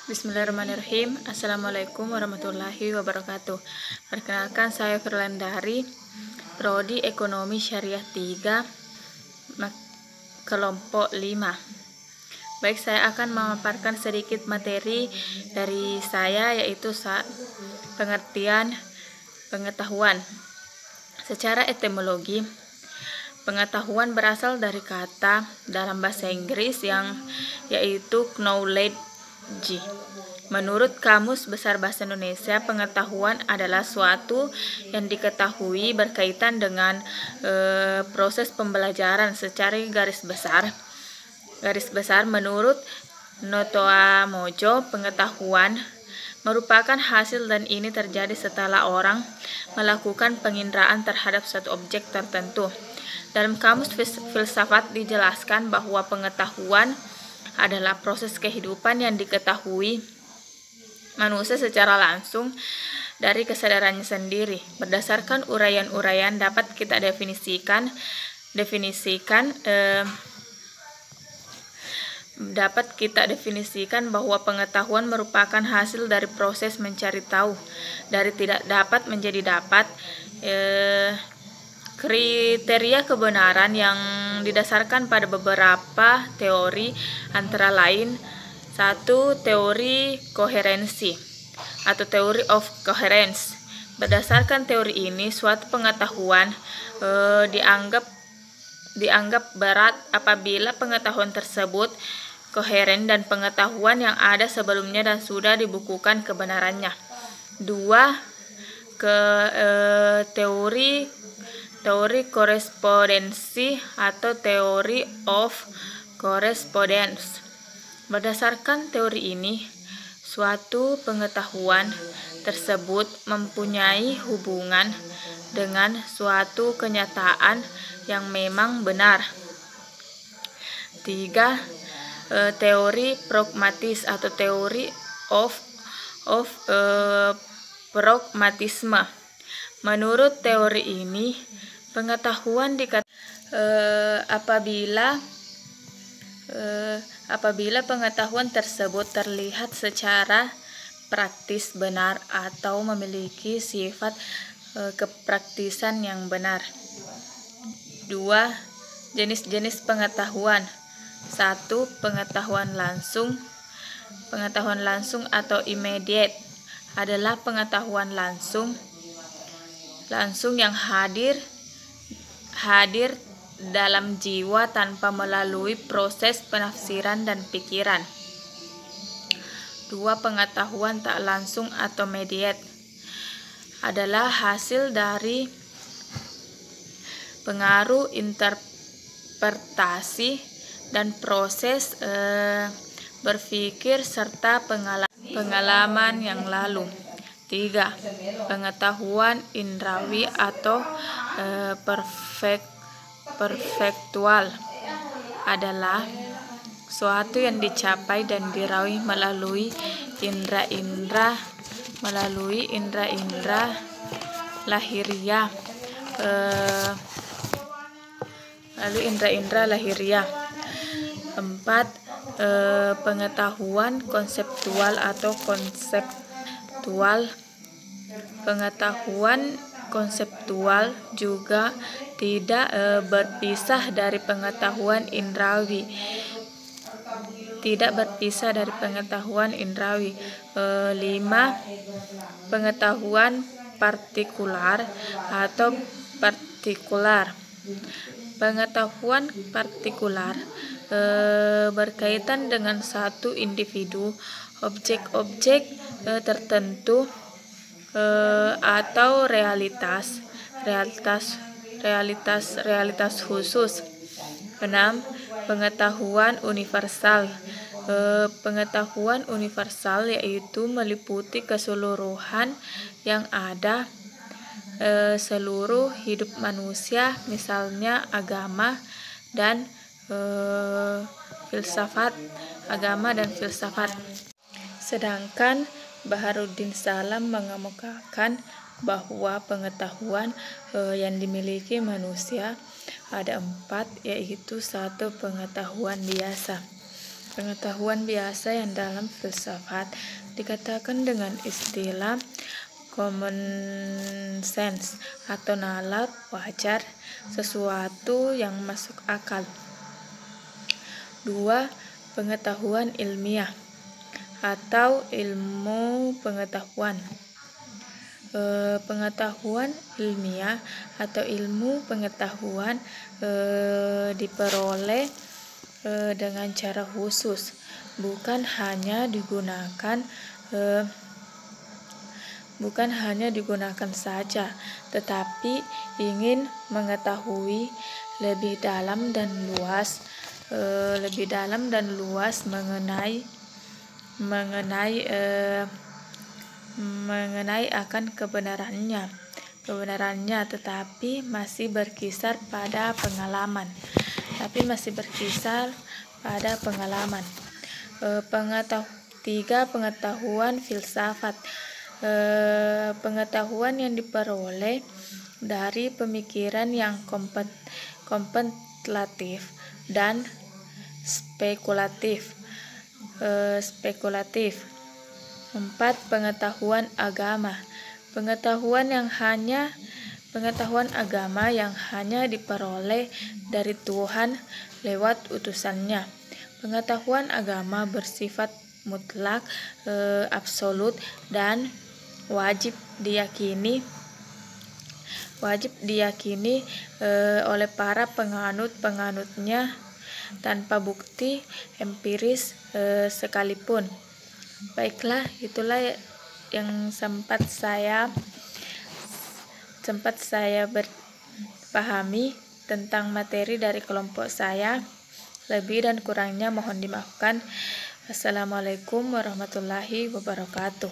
Bismillahirrahmanirrahim. Assalamualaikum warahmatullahi wabarakatuh. Perkenalkan, saya Firlandari, Prodi Ekonomi Syariah 3, kelompok 5. Baik, saya akan memaparkan sedikit materi dari saya, yaitu pengertian pengetahuan. Secara etimologi, pengetahuan berasal dari kata dalam bahasa Inggris yaitu knowledge. Menurut Kamus Besar Bahasa Indonesia, pengetahuan adalah suatu yang diketahui berkaitan dengan proses pembelajaran secara garis besar. Menurut Notoa Mojo, pengetahuan merupakan hasil dan ini terjadi setelah orang melakukan penginderaan terhadap suatu objek tertentu. Dalam Kamus Filsafat dijelaskan bahwa pengetahuan adalah proses kehidupan yang diketahui manusia secara langsung dari kesadarannya sendiri. Berdasarkan uraian-uraian dapat kita definisikan bahwa pengetahuan merupakan hasil dari proses mencari tahu, dari tidak dapat menjadi dapat. Kriteria kebenaran yang didasarkan pada beberapa teori antara lain: 1. Teori koherensi atau theory of coherence. Berdasarkan teori ini, suatu pengetahuan dianggap berat apabila pengetahuan tersebut koheren dan pengetahuan yang ada sebelumnya dan sudah dibukukan kebenarannya. 2. Teori korespondensi atau theory of correspondence. Berdasarkan teori ini, suatu pengetahuan tersebut mempunyai hubungan dengan suatu kenyataan yang memang benar. 3. Teori pragmatis atau theory of pragmatisme. Menurut teori ini, pengetahuan apabila pengetahuan tersebut terlihat secara praktis benar atau memiliki sifat kepraktisan yang benar. 2. Jenis-jenis pengetahuan. 1. Pengetahuan langsung. Pengetahuan langsung atau immediate adalah pengetahuan langsung yang hadir dalam jiwa tanpa melalui proses penafsiran dan pikiran. 2. Pengetahuan tak langsung atau mediate adalah hasil dari pengaruh interpretasi dan proses berpikir serta pengalaman yang lalu. 3. Pengetahuan indrawi atau perfektual adalah suatu yang dicapai dan diraih melalui indra-indra lahiriah. 4. Pengetahuan konseptual atau konseptual. Pengetahuan konseptual juga tidak berpisah dari pengetahuan indrawi. 5. Pengetahuan partikular atau partikular. Pengetahuan partikular berkaitan dengan satu individu, objek-objek tertentu atau realitas khusus. 6. Pengetahuan universal. Pengetahuan universal yaitu meliputi keseluruhan yang ada seluruh hidup manusia, misalnya agama dan filsafat. Sedangkan Baharuddin Salam mengemukakan bahwa pengetahuan yang dimiliki manusia ada 4, yaitu 1. Pengetahuan biasa. Pengetahuan biasa yang dalam filsafat dikatakan dengan istilah common sense atau nalar wajar, sesuatu yang masuk akal. 2. Pengetahuan ilmiah atau ilmu pengetahuan. Pengetahuan ilmiah atau ilmu pengetahuan diperoleh dengan cara khusus, bukan hanya digunakan saja, tetapi ingin mengetahui lebih dalam dan luas mengenai akan kebenarannya, tetapi masih berkisar pada pengalaman. 3. Pengetahuan filsafat. Pengetahuan yang diperoleh dari pemikiran yang kontemplatif dan spekulatif. 4. Pengetahuan agama. Pengetahuan agama yang hanya diperoleh dari Tuhan lewat utusannya. Pengetahuan agama bersifat mutlak, absolut, dan wajib diyakini oleh para penganutnya tanpa bukti empiris sekalipun. Baiklah, itulah yang sempat saya pahami tentang materi dari kelompok saya. Lebih dan kurangnya mohon dimaafkan. Assalamualaikum warahmatullahi wabarakatuh.